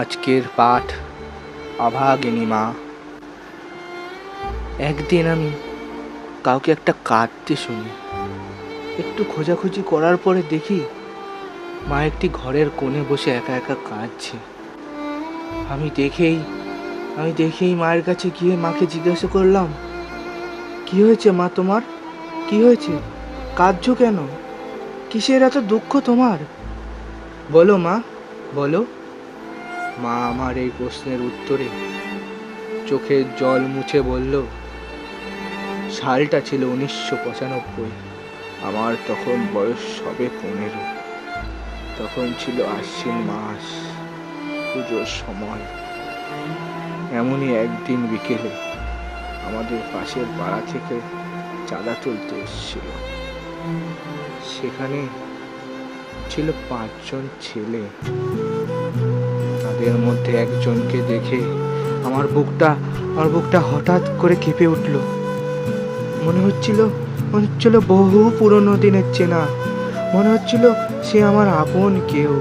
আজকের পাঠ অভাগিনী মা। একদিন আমি কাউকে একটা কাঁদতে শুনি। একটু খোঁজাখুঁজি করার পরে দেখি মা একটি ঘরের কোণে বসে একা একা কাঁদছে। আমি দেখেই মায়ের কাছে গিয়ে মাকে জিজ্ঞাসা করলাম, কি হয়েছে মা তোমার? কি হয়েছে? কাঁদছো কেন? কিসের এত দুঃখ তোমার? বলো মা, বলো। মা আমার এই প্রশ্নের উত্তরে চোখের জল মুছে বলল, সালটা ছিল 1995। আমার তখন বয়স সবে 15। তখন ছিল আশ্বিন মাস, পুজোর সময়। এমনই একদিন বিকেলে আমাদের পাশের পাড়া থেকে চাঁদা তুলতে এসেছিল। সেখানে ছিল 5 জন ছেলে। তাদের মধ্যে একজনকে দেখে আমার বুকটা হঠাৎ করে কেঁপে উঠল। মনে হচ্ছিল বহু পুরনো দিনের চেনা। মনে হচ্ছিল সে আমার আপন কেউ।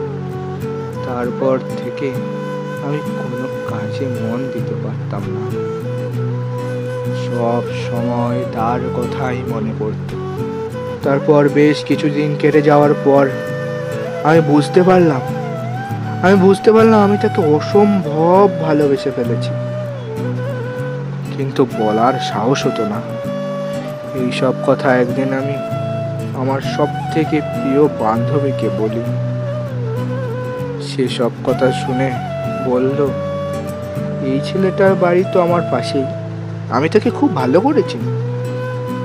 তারপর থেকে আমি কোনো কাজে মন দিতে পারতাম না। সব সময় তার কথাই মনে পড়ত। তারপর বেশ কিছুদিন কেটে যাওয়ার পর আমি বুঝতে পারলাম আমি তাকে অসম্ভব ভালোবেসে ফেলেছি, কিন্তু বলার সাহস হতো না। এই সব কথা একদিন আমি আমার সব থেকে প্রিয় বান্ধবীকে বলি। সে সব কথা শুনে বলল, এই ছেলেটার বাড়ি তো আমার পাশেই, আমি তাকে খুব ভালো করেছি।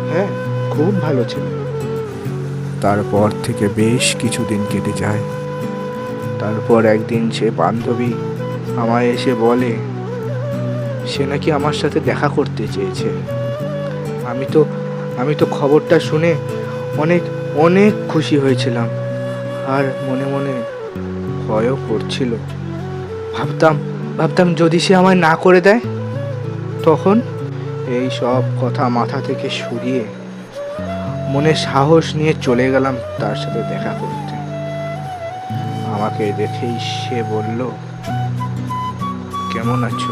হ্যাঁ, খুব ভালো ছেলে। তারপর থেকে বেশ কিছুদিন কেটে যায়। তারপর একদিন সে বান্ধবী আমায় এসে বলে, সে নাকি আমার সাথে দেখা করতে চেয়েছে। আমি তো খবরটা শুনে অনেক অনেক খুশি হয়েছিলাম, আর মনে মনে ভয়ও করছিল। ভাবতাম যদি সে আমায় না করে দেয়, তখন এই সব কথা মাথা থেকে সরিয়ে মনে সাহস নিয়ে চলে গেলাম তার সাথে দেখা করতে। আমাকে দেখেই সে বলল, কেমন আছো?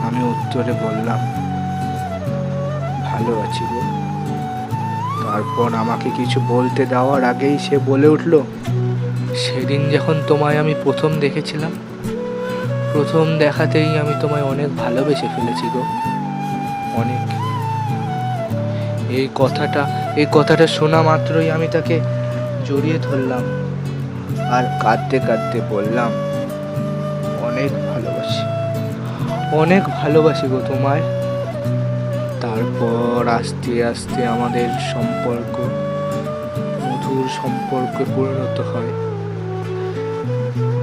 আমি উত্তরে বললাম, ভালো আছি গো। তারপর আমাকে কিছু বলতে দেওয়ার আগেই সে বলে উঠল, সেদিন যখন তোমায় আমি প্রথম দেখেছিলাম, প্রথম দেখাতেই আমি তোমায় অনেক ভালোবেসে ফেলেছি গো, অনেক। এই কথাটা শোনা মাত্রই আমি তাকে জড়িয়ে ধরলাম আর কাঁদতে কাঁদতে বললাম, অনেক ভালোবাসি গো তোমায়। তারপর আস্তে আস্তে আমাদের সম্পর্ক মধুর সম্পর্কে পরিণত হয়।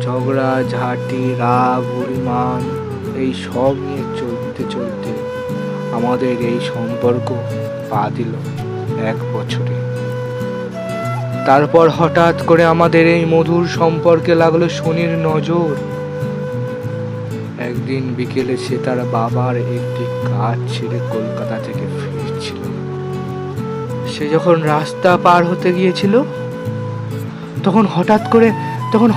ঝগড়া ঝাঁটি, রাগ অভিমান এই সব নিয়ে চলতে আমাদের এই সম্পর্ক পা দিল 1 বছরে। তারপর হঠাৎ করে আমাদের এই মধুর সম্পর্কে লাগলো শনির নজর। একদিন বিকেলে সে তার বাবার একটি কাজ ছেড়ে কলকাতা থেকে ফিরছিল। সে যখন রাস্তা পার হতে গিয়েছিল, তখন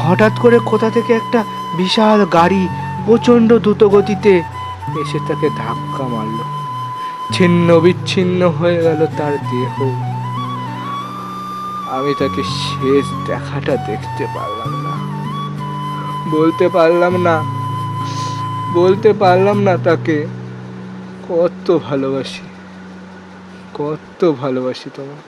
হঠাৎ করে কোথা থেকে একটা বিশাল গাড়ি প্রচন্ড দ্রুত গতিতে এসে তাকে ধাক্কা মারল। ছিন্ন বিচ্ছিন্ন হয়ে গেল তার দেহ। আমি তাকে শেষ দেখাটা দেখতে পারলাম না। বলতে পারলাম না তাকে কত ভালোবাসি তোমায়।